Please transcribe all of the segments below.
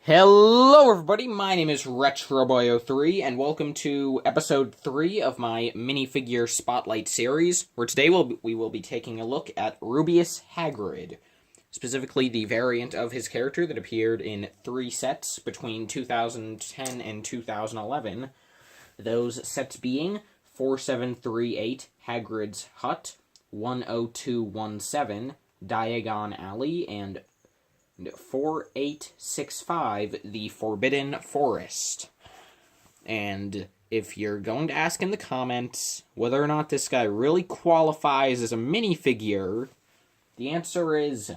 Hello everybody, my name is RetroBoy03, and welcome to episode 3 of my Minifigure Spotlight series, where today we will be taking a look at Rubeus Hagrid, specifically the variant of his character that appeared in 3 sets between 2010 and 2011, those sets being 4738 Hagrid's Hut, 10217 Diagon Alley, and 4865, The Forbidden Forest. And if you're going to ask in the comments whether or not this guy really qualifies as a minifigure, the answer is,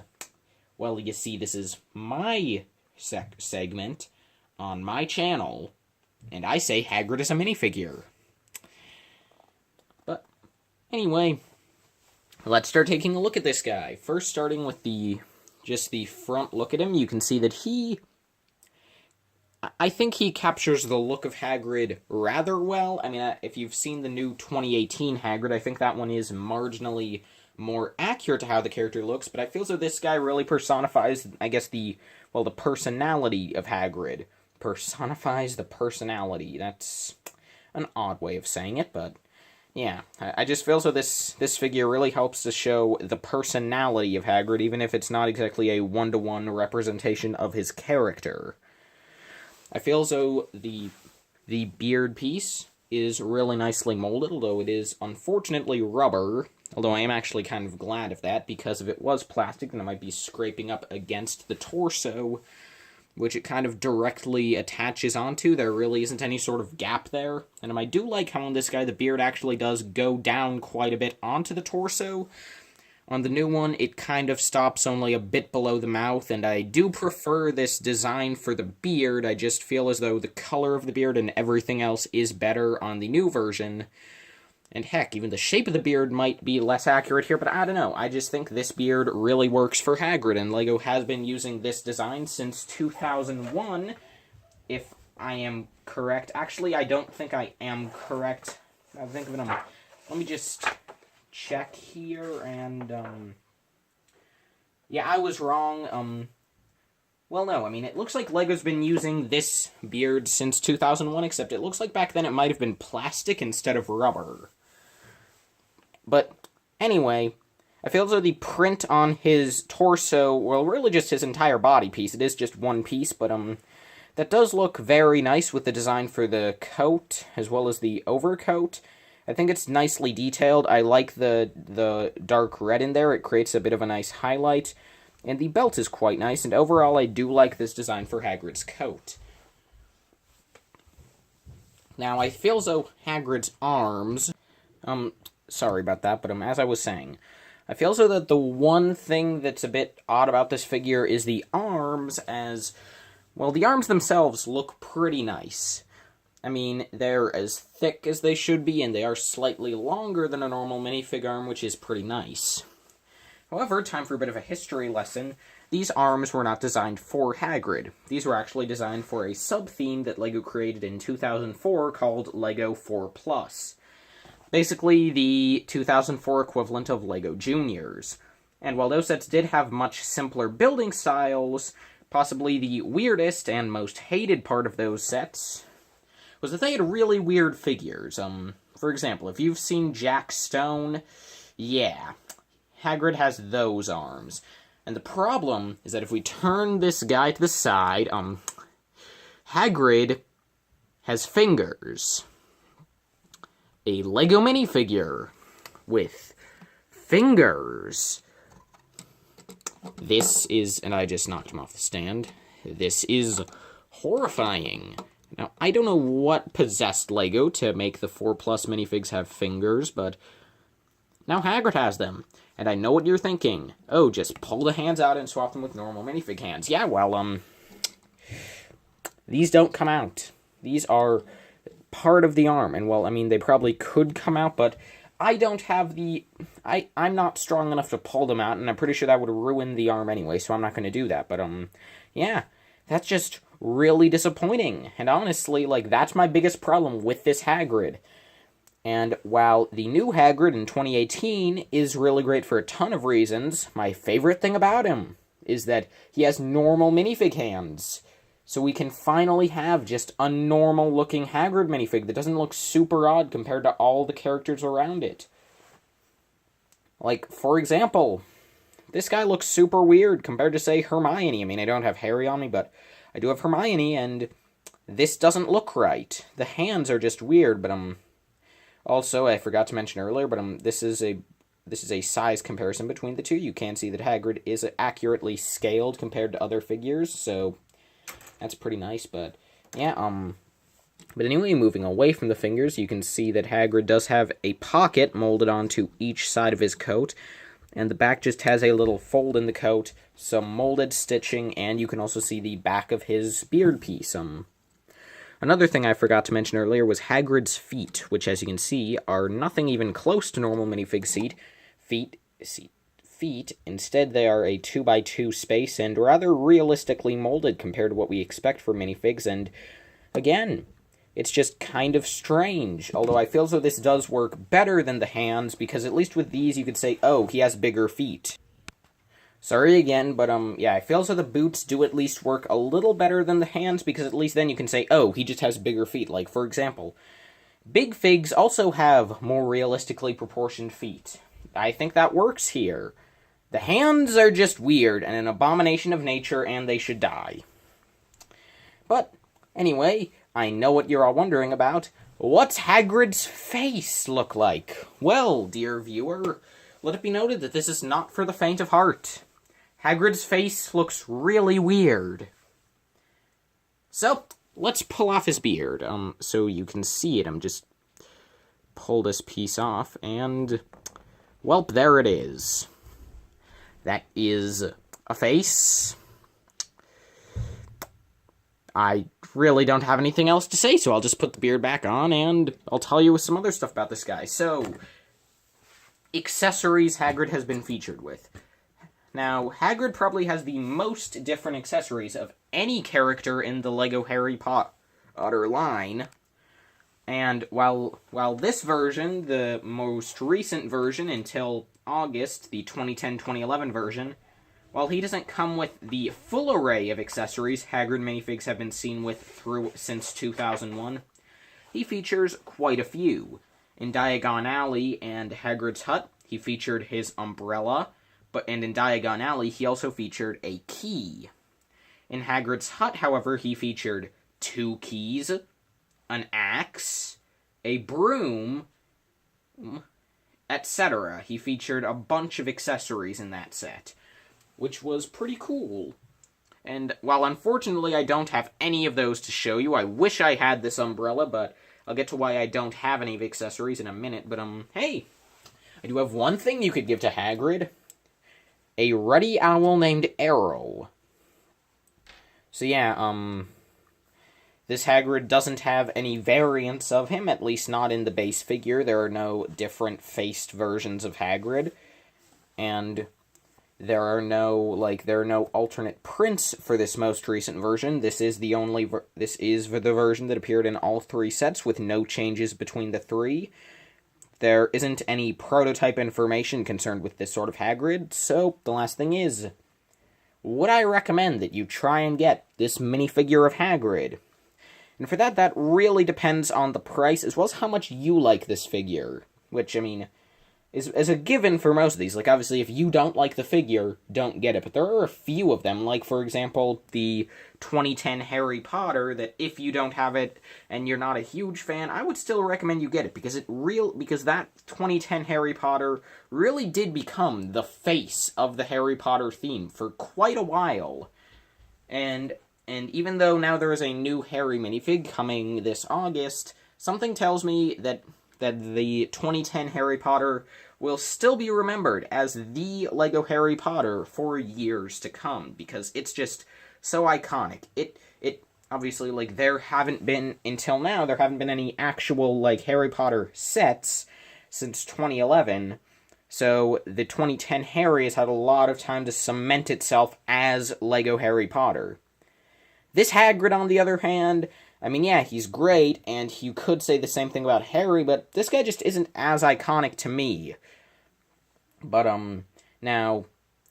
well, you see, this is my segment on my channel, and I say Hagrid is a minifigure. But anyway, let's start taking a look at this guy. First, starting with just the front look at him, you can see that I think he captures the look of Hagrid rather well. I mean, if you've seen the new 2018 Hagrid, I think that one is marginally more accurate to how the character looks, but I feel as though this guy really personifies, I guess, the personality of Hagrid. Personifies the personality. That's an odd way of saying it, but yeah, I just feel so this figure really helps to show the personality of Hagrid, even if it's not exactly a one-to-one representation of his character. I feel as though the beard piece is really nicely molded, although it is unfortunately rubber, although I am actually kind of glad of that, because if it was plastic, then it might be scraping up against the torso, which it kind of directly attaches onto. There really isn't any sort of gap there. And I do like how on this guy the beard actually does go down quite a bit onto the torso. On the new one, it kind of stops only a bit below the mouth, and I do prefer this design for the beard. I just feel as though the color of the beard and everything else is better on the new version. And heck, even the shape of the beard might be less accurate here, but I don't know. I just think this beard really works for Hagrid, and LEGO has been using this design since 2001, if I am correct. Actually, I don't think I am correct. I think of it. Let me just check here, and, yeah, I was wrong. Well, no, I mean, it looks like LEGO's been using this beard since 2001, except it looks like back then it might have been plastic instead of rubber. But anyway, I feel as though the print on his torso, well, really just his entire body piece, it is just one piece, but that does look very nice with the design for the coat, as well as the overcoat. I think it's nicely detailed. I like the dark red in there. It creates a bit of a nice highlight. And the belt is quite nice, and overall I do like this design for Hagrid's coat. Now, I feel as though Hagrid's arms, sorry about that, but as I was saying, I feel as though that the one thing that's a bit odd about this figure is the arms, as, well, the arms themselves look pretty nice. I mean, they're as thick as they should be, and they are slightly longer than a normal minifig arm, which is pretty nice. However, time for a bit of a history lesson. These arms were not designed for Hagrid. These were actually designed for a sub-theme that LEGO created in 2004 called LEGO 4+. Basically, the 2004 equivalent of LEGO Juniors. And while those sets did have much simpler building styles, possibly the weirdest and most hated part of those sets was that they had really weird figures. For example, if you've seen Jack Stone, yeah, Hagrid has those arms. And the problem is that if we turn this guy to the side, Hagrid has fingers. A LEGO minifigure with fingers. This is, and I just knocked him off the stand, this is horrifying. Now, I don't know what possessed LEGO to make the 4+ minifigs have fingers, but now Hagrid has them. And I know what you're thinking. Oh, just pull the hands out and swap them with normal minifig hands. Yeah, well, these don't come out. These are part of the arm. And, well, I mean, they probably could come out, but I don't have I'm not strong enough to pull them out, and I'm pretty sure that would ruin the arm anyway, so I'm not going to do that. But, yeah, that's just really disappointing. And honestly, like, that's my biggest problem with this Hagrid. And while the new Hagrid in 2018 is really great for a ton of reasons, my favorite thing about him is that he has normal minifig hands. So we can finally have just a normal-looking Hagrid minifig that doesn't look super odd compared to all the characters around it. Like, for example, this guy looks super weird compared to, say, Hermione. I mean, I don't have Harry on me, but I do have Hermione, and this doesn't look right. The hands are just weird, but also, I forgot to mention earlier, but this is a size comparison between the two. You can see that Hagrid is accurately scaled compared to other figures, so that's pretty nice, but yeah, but anyway, moving away from the fingers, you can see that Hagrid does have a pocket molded onto each side of his coat, and the back just has a little fold in the coat, some molded stitching, and you can also see the back of his beard piece. Another thing I forgot to mention earlier was Hagrid's feet, which, as you can see, are nothing even close to normal minifig feet. Instead, they are a 2x2 space and rather realistically molded compared to what we expect for minifigs, and again, it's just kind of strange, although I feel as though this does work better than the hands, because at least with these you could say, oh, he has bigger feet. Sorry again, but yeah, I feel as though the boots do at least work a little better than the hands, because at least then you can say, oh, he just has bigger feet. Like, for example, big figs also have more realistically proportioned feet. I think that works here. The hands are just weird and an abomination of nature, and they should die. But, anyway, I know what you're all wondering about. What's Hagrid's face look like? Well, dear viewer, let it be noted that this is not for the faint of heart. Hagrid's face looks really weird. So, let's pull off his beard, so you can see it. I'm just pull this piece off, and, welp, there it is. That is a face. I really don't have anything else to say, so I'll just put the beard back on, and I'll tell you some other stuff about this guy. So, accessories Hagrid has been featured with. Now, Hagrid probably has the most different accessories of any character in the LEGO Harry Potter line. And while this version, the most recent version until August, the 2010-2011 version, while he doesn't come with the full array of accessories Hagrid minifigs have been seen with since 2001, he features quite a few. In Diagon Alley and Hagrid's Hut, he featured his umbrella, and in Diagon Alley, he also featured a key. In Hagrid's Hut, however, he featured 2 keys, an axe, a broom, etc. He featured a bunch of accessories in that set, which was pretty cool. And while unfortunately I don't have any of those to show you, I wish I had this umbrella, but I'll get to why I don't have any of the accessories in a minute. But, hey, I do have one thing you could give to Hagrid. A ruddy owl named Arrow. So yeah, this Hagrid doesn't have any variants of him, at least not in the base figure. There are no different faced versions of Hagrid, and there are no alternate prints for this most recent version. This is the version that appeared in all 3 sets with no changes between the 3. There isn't any prototype information concerned with this sort of Hagrid, so the last thing is, would I recommend that you try and get this minifigure of Hagrid? And for that really depends on the price, as well as how much you like this figure. Which, I mean, is a given for most of these. Like, obviously, if you don't like the figure, don't get it. But there are a few of them, like, for example, the 2010 Harry Potter, that if you don't have it and you're not a huge fan, I would still recommend you get it, because that 2010 Harry Potter really did become the face of the Harry Potter theme for quite a while. And even though now there is a new Harry minifig coming this August, something tells me that the 2010 Harry Potter will still be remembered as the LEGO Harry Potter for years to come, because it's just so iconic. It obviously, like, there haven't been any actual, like, Harry Potter sets since 2011, so the 2010 Harry has had a lot of time to cement itself as LEGO Harry Potter. This Hagrid, on the other hand, I mean, yeah, he's great, and you could say the same thing about Harry, but this guy just isn't as iconic to me. But, now,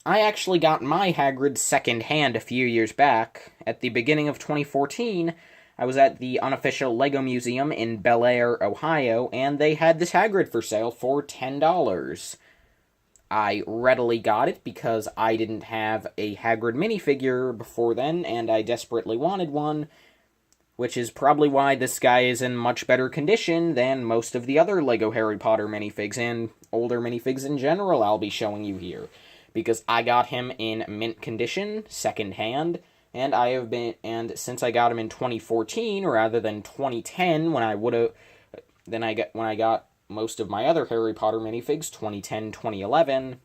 I actually got my Hagrid second-hand a few years back. At the beginning of 2014, I was at the unofficial LEGO Museum in Bel Air, Ohio, and they had this Hagrid for sale for $10. I readily got it because I didn't have a Hagrid minifigure before then, and I desperately wanted one, which is probably why this guy is in much better condition than most of the other LEGO Harry Potter minifigs, and older minifigs in general I'll be showing you here. Because I got him in mint condition, second-hand, and since I got him in 2014 rather than 2010 when I got most of my other Harry Potter minifigs, 2010, 2011,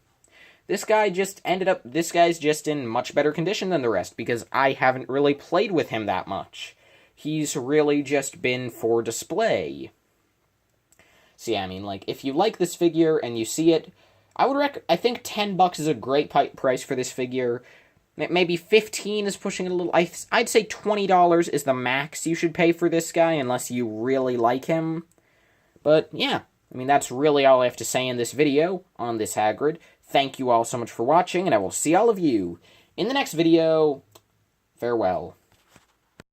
this guy's just in much better condition than the rest because I haven't really played with him that much. He's really just been for display. So yeah, I mean, like, if you like this figure and you see it, I think $10 is a great price for this figure. Maybe $15 is pushing it a little. I'd say $20 is the max you should pay for this guy unless you really like him. But yeah, I mean, that's really all I have to say in this video on this Hagrid. Thank you all so much for watching, and I will see all of you in the next video. Farewell.